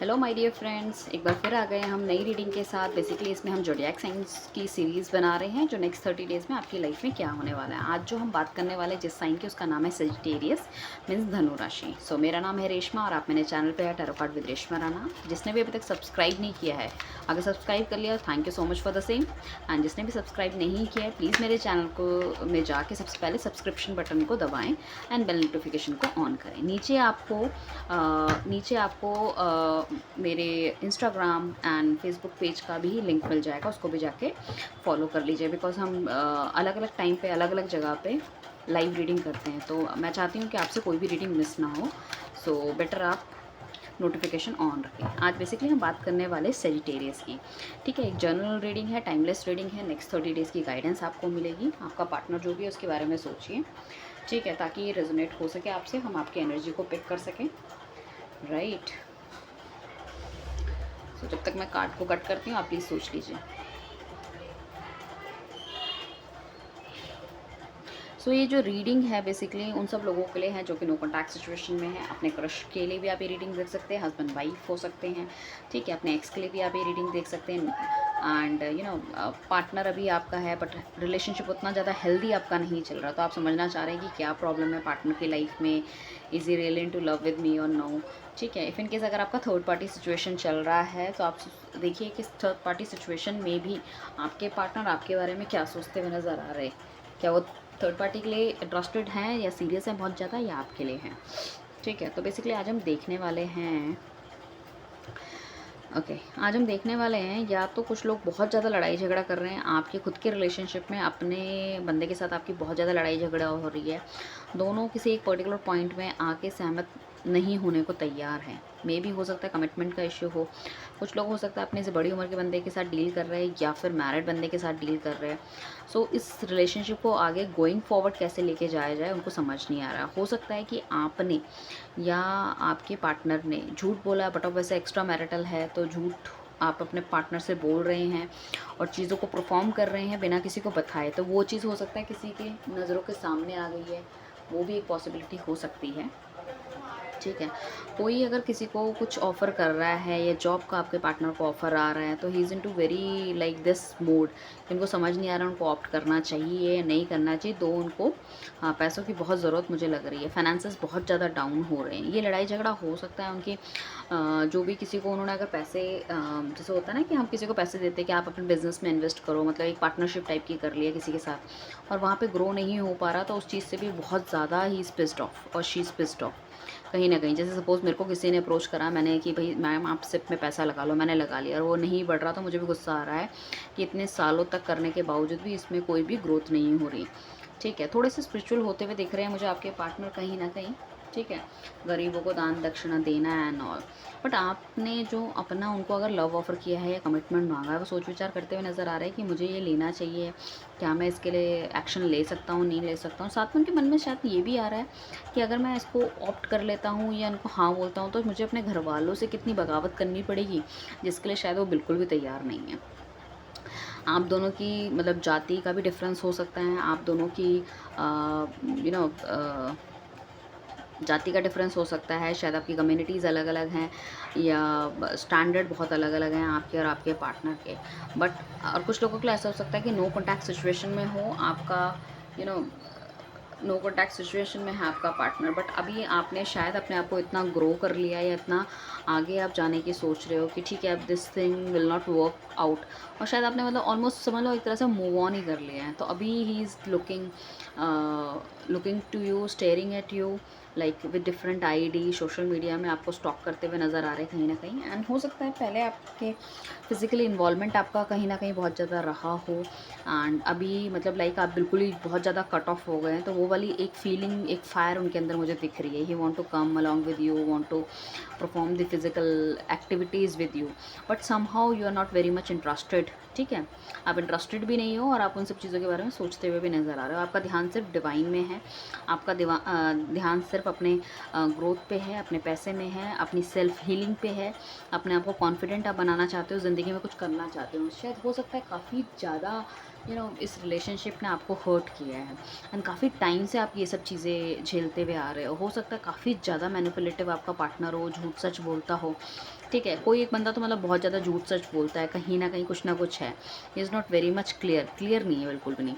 Hello my dear friends, एक बार फिर आ गए हम नई रीडिंग के साथ। बेसिकली इसमें हम जोडिएक साइंस की सीरीज़ बना रहे हैं जो नेक्स्ट 30 डेज़ में आपकी लाइफ में क्या होने वाला है। आज जो हम बात करने वाले जिस साइन की उसका नाम है सेजिटेरियस, मीन्स धनु राशि। सो मेरा नाम है रेशमा और आप मेरे चैनल पे है tarot card with Reshma Rana. जिसने भी अभी तक सब्सक्राइब नहीं किया है, अगर सब्सक्राइब कर लिया thank you so much for the same. And जिसने भी सब्सक्राइब नहीं किया है प्लीज़ मेरे चैनल को में जाके सबसे पहले सब्सक्रिप्शन बटन को दबाएँ एंड बेल नोटिफिकेशन को ऑन करें। नीचे आपको मेरे इंस्टाग्राम एंड फेसबुक पेज का भी लिंक मिल जाएगा, उसको भी जाके फॉलो कर लीजिए। बिकॉज हम अलग अलग टाइम पे अलग अलग जगह पे लाइव रीडिंग करते हैं, तो मैं चाहती हूँ कि आपसे कोई भी रीडिंग मिस ना हो। सो बेटर आप नोटिफिकेशन ऑन रखें। आज बेसिकली हम बात करने वाले सेजिटेरियस की। ठीक है, एक जनरल रीडिंग है, टाइमलेस रीडिंग है। नेक्स्ट 30 डेज़ की गाइडेंस आपको मिलेगी। आपका पार्टनर जो भी है उसके बारे में सोचिए, ठीक है, ताकि ये रेजोनेट हो सके आपसे, हम आपकी एनर्जी को पिक कर सकें। राइट। तो जब तक मैं कार्ड को कट करती हूँ आप प्लीज़ सोच लीजिए। सो ये जो रीडिंग है बेसिकली उन सब लोगों के लिए है जो कि नो कॉन्टैक्ट सिचुएशन में है। अपने क्रश के लिए भी आप ये रीडिंग देख सकते हैं, हस्बैंड वाइफ हो सकते हैं, ठीक है। अपने एक्स के लिए भी आप ये रीडिंग देख सकते हैं। एंड पार्टनर अभी आपका है बट रिलेशनशिप उतना ज़्यादा हेल्दी आपका नहीं चल रहा, तो आप समझना चाह रहे हैं कि क्या प्रॉब्लम है पार्टनर की लाइफ में, is he really to love with me और नो, ठीक है। इफ़ इन केस अगर आपका थर्ड पार्टी सिचुएशन चल रहा है तो आप देखिए कि थर्ड पार्टी सिचुएशन में भी आपके पार्टनर आपके बारे में क्या सोचते हुए नज़र आ रहे हैं। क्या वो थर्ड पार्टी के लिए इंटरेस्टेड हैं या सीरियस हैं बहुत ज़्यादा, या आपके लिए हैं, ठीक है। तो बेसिकली आज हम देखने वाले हैं आज हम देखने वाले हैं या तो कुछ लोग बहुत ज़्यादा लड़ाई झगड़ा कर रहे हैं आपके खुद के रिलेशनशिप में, अपने बंदे के साथ आपकी बहुत ज़्यादा लड़ाई झगड़ा हो रही है। दोनों किसी एक पर्टिकुलर पॉइंट में आके सहमत नहीं होने को तैयार हैं। मे भी हो सकता है कमिटमेंट का इश्यू हो। कुछ लोग हो सकता है अपने से बड़ी उम्र के बंदे के साथ डील कर रहे हैं या फिर मैरिड बंदे के साथ डील कर रहे हैं। सो इस रिलेशनशिप को आगे गोइंग फॉरवर्ड कैसे लेके जाया जाए उनको समझ नहीं आ रहा। हो सकता है कि आपने या आपके पार्टनर ने झूठ बोला, बट अब वैसे एक्स्ट्रा मैरिटल है तो झूठ आप अपने पार्टनर से बोल रहे हैं और चीज़ों को परफॉर्म कर रहे हैं बिना किसी को बताए, तो वो चीज़ हो सकता है किसी के नज़रों के सामने आ गई है, वो भी एक पॉसिबिलिटी हो सकती है, ठीक है। कोई अगर किसी को कुछ ऑफ़र कर रहा है या जॉब का आपके पार्टनर को ऑफ़र आ रहा है तो he is into very like this mode, इनको समझ नहीं आ रहा उनको ऑप्ट करना चाहिए या नहीं करना चाहिए। दो उनको पैसों की बहुत ज़रूरत मुझे लग रही है, फाइनेंसेस बहुत ज़्यादा डाउन हो रहे हैं। ये लड़ाई झगड़ा हो सकता है उनकी जो भी किसी को उन्होंने अगर पैसे जैसे होता है ना कि हम किसी को पैसे देते हैं कि आप अपने बिजनेस में इन्वेस्ट करो, मतलब एक पार्टनरशिप टाइप की कर लिया किसी के साथ और वहाँ पे ग्रो नहीं हो पा रहा, तो उस चीज़ से भी बहुत ज़्यादा ही इज़ पिस्ड ऑफ और शी इज़ पिस्ड ऑफ कहीं न कहीं। जैसे सपोज़ मेरे को किसी ने अप्रोच करा, मैंने कि भई मैम आप सिप में पैसा लगा लो, मैंने लगा लिया और वो नहीं बढ़ रहा, तो मुझे भी गुस्सा आ रहा है कि इतने सालों तक करने के बावजूद भी इसमें कोई भी ग्रोथ नहीं हो रही। ठीक है, थोड़े से स्पिरिचुअल होते हुए दिख रहे हैं मुझे आपके पार्टनर कहीं न कहीं, ठीक है। गरीबों को दान दक्षिणा देना है एंड ऑल। बट आपने जो अपना उनको अगर लव ऑफ़र किया है या कमिटमेंट माँगा है, वो सोच विचार करते हुए नज़र आ रहा है कि मुझे ये लेना चाहिए, क्या मैं इसके लिए एक्शन ले सकता हूँ, नहीं ले सकता हूँ। साथ में उनके मन में शायद ये भी आ रहा है कि अगर मैं इसको ऑप्ट कर लेता हूँ या इनको हाँ बोलता हूँ तो मुझे अपने घरवालों से कितनी बगावत करनी पड़ेगी, जिसके लिए शायद वो बिल्कुल भी तैयार नहीं है। आप दोनों की मतलब जाति का भी डिफरेंस हो सकता है, आप दोनों की यू नो जाति का डिफरेंस हो सकता है, शायद आपकी कम्युनिटीज़ अलग-अलग हैं या स्टैंडर्ड बहुत अलग-अलग हैं आपके और आपके पार्टनर के। बट और कुछ लोगों के लिए ऐसा हो सकता है कि नो कॉन्टैक्ट सिचुएशन में हो आपका, you know no contact situation में है आपका पार्टनर, बट अभी आपने शायद अपने आप को इतना ग्रो कर लिया है या इतना आगे आप जाने की सोच रहे हो कि ठीक है अब this thing will not work out, और शायद आपने मतलब ऑलमोस्ट समझ लो एक तरह से मूव ऑन ही कर लिया है। तो अभी he is looking to you, staring at you like with different ID, social media में आपको स्टॉक करते हुए नज़र आ रहे हैं कहीं ना कहीं। एंड हो सकता है पहले आपके फिजिकली इन्वॉल्वमेंट आपका कहीं ना कहीं बहुत ज़्यादा रहा हो एंड अभी मतलब लाइक आप बिल्कुल ही बहुत ज़्यादा कट ऑफ हो गए हैं, तो वो वाली एक फीलिंग, एक फायर उनके अंदर मुझे दिख रही है। He want to come along with you, want to perform the physical activities with you, but somehow you are not very much interested, ठीक है। आप इंटरेस्टेड भी नहीं हो और आप उन सब चीज़ों के बारे में सोचते हुए भी नज़र आ रहे हो। आपका ध्यान सिर्फ डिवाइन में है, आपका ध्यान सिर्फ अपने ग्रोथ पे है, अपने पैसे में है, अपनी सेल्फ हीलिंग पे है, अपने आप को कॉन्फिडेंट आप बनाना चाहते हो, ज़िंदगी में कुछ करना चाहते हो। शायद हो सकता है काफ़ी ज़्यादा इस रिलेशनशिप ने आपको हर्ट किया है एंड काफ़ी टाइम से आप ये सब चीज़ें झेलते हुए आ रहे हो सकता है काफ़ी ज़्यादा मैनिपुलेटिव आपका पार्टनर हो, झूठ सच बोलता हो, ठीक है, कोई एक बंदा तो मतलब बहुत ज़्यादा झूठ सच बोलता है, कहीं ना कहीं कुछ ना कुछ है, is not very much clear नहीं है, बिल्कुल भी नहीं।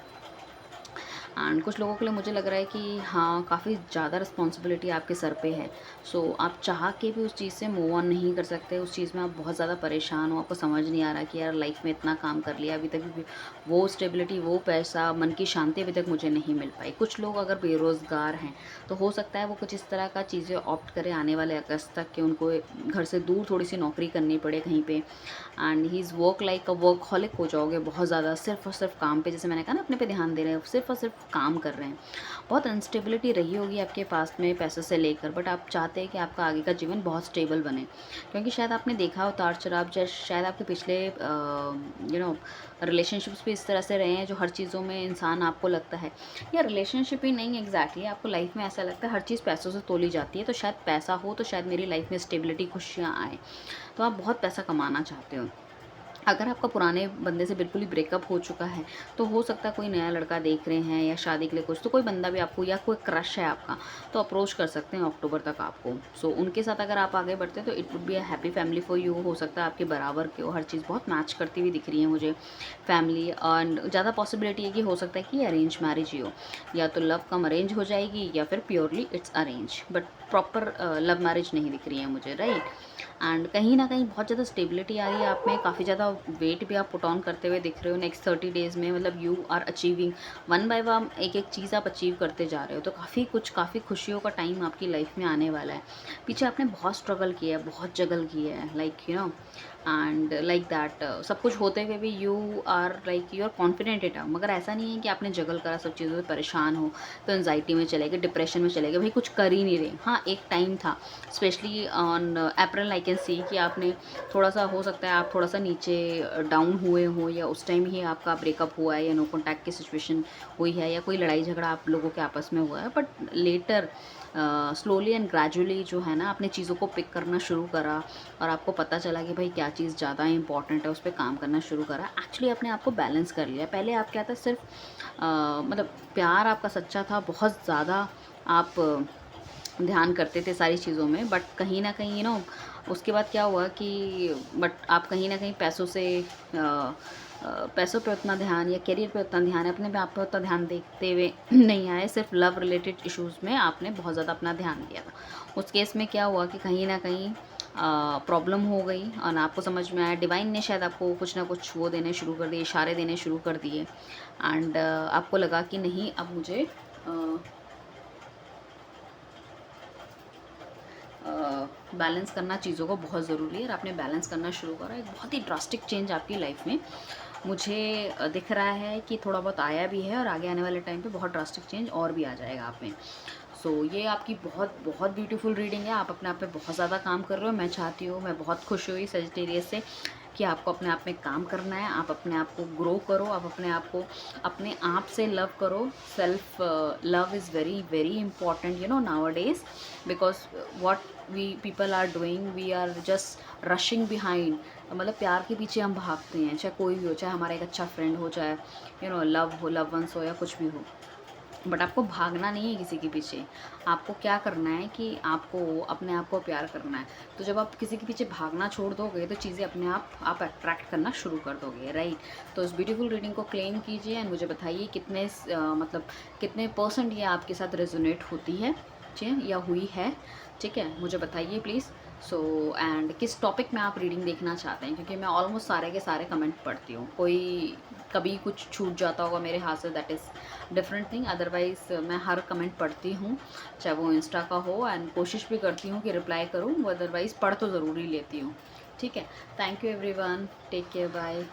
एंड कुछ लोगों के लिए मुझे लग रहा है कि हाँ, काफ़ी ज़्यादा रिस्पॉन्सिबिलिटी आपके सर पे है। सो आप चाह के भी उस चीज़ से मूव ऑन नहीं कर सकते, उस चीज़ में आप बहुत ज़्यादा परेशान हो, आपको समझ नहीं आ रहा कि यार लाइफ में इतना काम कर लिया, अभी तक भी वो स्टेबिलिटी, वो पैसा, मन की शांति अभी तक मुझे नहीं मिल पाई। कुछ लोग अगर बेरोज़गार हैं तो हो सकता है वो कुछ इस तरह का चीज़ें ऑप्ट करें आने वाले अगस्त तक कि उनको घर से दूर थोड़ी सी नौकरी करनी पड़े कहीं पे, and he is work like a workaholic हो जाओगे बहुत ज़्यादा, सिर्फ और सिर्फ काम पे, जैसे मैंने कहा ना अपने पे ध्यान दे रहे हैं, सिर्फ और सिर्फ काम कर रहे हैं। बहुत अनस्टेबिलिटी रही होगी आपके पास में पैसे से लेकर, बट आप चाहते हैं कि आपका आगे का जीवन बहुत स्टेबल बने, क्योंकि शायद आपने देखा उतार चढ़ाव, जैसे शायद आपके पिछले रिलेशनशिप्स भी इस तरह से रहे हैं जो हर चीज़ों में इंसान आपको लगता है, या रिलेशनशिप ही नहीं एग्जैक्टली, आपको लाइफ में ऐसा लगता है हर चीज़ पैसों से तोली जाती है, तो शायद पैसा हो तो शायद मेरी लाइफ में स्टेबिलिटी, खुशियाँ आए, तो आप बहुत पैसा कमाना चाहते हो। अगर आपका पुराने बंदे से बिल्कुल ही ब्रेकअप हो चुका है तो हो सकता है कोई नया लड़का देख रहे हैं या शादी के लिए कुछ, तो कोई बंदा भी आपको, या कोई क्रश है आपका, तो अप्रोच कर सकते हैं अक्टूबर तक आपको। सो उनके साथ अगर आप आगे बढ़ते हैं तो it would be a happy family for you. हो सकता है आपके बराबर के हो, हर चीज़ बहुत मैच करती हुई दिख रही है मुझे फैमिली, एंड ज़्यादा पॉसिबिलिटी है कि हो सकता है कि अरेंज मैरिज ही हो, या तो लव कम अरेंज हो जाएगी या फिर purely it's arrange, but proper love marriage नहीं दिख रही है मुझे, राइट। एंड कहीं ना कहीं बहुत ज़्यादा स्टेबिलिटी आ रही है आप में, काफ़ी ज़्यादा वेट भी आप पुट ऑन करते हुए दिख रहे हो नेक्स्ट 30 डेज़ में, मतलब you are achieving one by one, एक एक चीज़ आप अचीव करते जा रहे हो, तो काफ़ी खुशियों का टाइम आपकी लाइफ में आने वाला है। पीछे आपने बहुत स्ट्रगल किया है, बहुत जगल किया है, like you know, and like that सब कुछ होते हुए भी you are like you are confident it, मगर ऐसा नहीं है कि आपने जगल करा, सब चीज़ों से परेशान हो तो एनजाइटी में चले गए, डिप्रेशन में चले गए, भाई कुछ कर ही नहीं रहे। हाँ, एक टाइम था, specially on April, I can see कि आपने थोड़ा सा, हो सकता है आप थोड़ा सा नीचे डाउन हुए हो, या उस टाइम ही आपका ब्रेकअप हुआ है, या नो कॉन्टैक्ट की सिचुएशन हुई है, या कोई लड़ाई झगड़ा आप लोगों के आपस में हुआ है, but later slowly and gradually जो है ना, आपने चीज़ों को पिक करना शुरू करा और आपको पता चला कि भाई क्या चीज़ ज़्यादा इंपॉर्टेंट है, उस पर काम करना शुरू करा, एक्चुअली आपने आपको बैलेंस कर लिया। पहले आप क्या था, सिर्फ मतलब प्यार आपका सच्चा था, बहुत ज़्यादा आप ध्यान करते थे सारी चीज़ों में, बट कहीं ना कहीं उसके बाद क्या हुआ कि बट आप कहीं ना कहीं पैसों से पैसों पे उतना ध्यान, या करियर पे उतना ध्यान, अपने पे आप पे उतना ध्यान देखते हुए नहीं आए, सिर्फ लव रिलेटेड इश्यूज़ में आपने बहुत ज़्यादा अपना ध्यान दिया था। उस केस में क्या हुआ कि कहीं ना कहीं प्रॉब्लम हो गई, और आपको समझ में आया, डिवाइन ने शायद आपको कुछ ना कुछ वो देने शुरू कर दिए, इशारे देने शुरू कर दिए, एंड आपको लगा कि नहीं, अब मुझे बैलेंस करना चीज़ों को बहुत ज़रूरी है, और आपने बैलेंस करना शुरू करा। एक बहुत ही ड्रास्टिक चेंज आपकी लाइफ में मुझे दिख रहा है कि थोड़ा बहुत आया भी है, और आगे आने वाले टाइम पे बहुत ड्रास्टिक चेंज और भी आ जाएगा आप में। सो ये आपकी बहुत बहुत ब्यूटीफुल रीडिंग है, आप अपने आप पे बहुत ज़्यादा काम कर रहे हो। मैं चाहती हूँ, मैं बहुत खुश हुई सजिटेरियस से कि आपको अपने आप में काम करना है, आप अपने आप को ग्रो करो, आप अपने आप को अपने आप से लव करो। Self love is very very important nowadays, because what we people are doing, we are just rushing behind, मतलब प्यार के पीछे हम भागते हैं, चाहे कोई भी हो, चाहे हमारा एक अच्छा फ्रेंड हो, चाहे लव हो, लव वंस हो, या कुछ भी हो, बट आपको भागना नहीं है किसी के पीछे। आपको क्या करना है कि आपको अपने आप को प्यार करना है। तो जब आप किसी के पीछे भागना छोड़ दोगे तो चीज़ें अपने आप अट्रैक्ट करना शुरू कर दोगे, राइट। तो इस ब्यूटीफुल रीडिंग को क्लेम कीजिए, एंड मुझे बताइए कितने मतलब कितने % ये आपके साथ रेजोनेट होती है, ठीक है, या हुई है, ठीक है, मुझे बताइए प्लीज़। सो एंड किस टॉपिक में आप रीडिंग देखना चाहते हैं, क्योंकि मैं ऑलमोस्ट सारे के सारे कमेंट पढ़ती हूँ, कोई कभी कुछ छूट जाता होगा मेरे हाथ से, that is different thing, otherwise मैं हर कमेंट पढ़ती हूँ, चाहे वो इंस्टा का हो, एंड कोशिश भी करती हूँ कि रिप्लाई करूँ, अदरवाइज़ पढ़ तो ज़रूर ही लेती हूँ, ठीक है। Thank you everyone, take care, bye.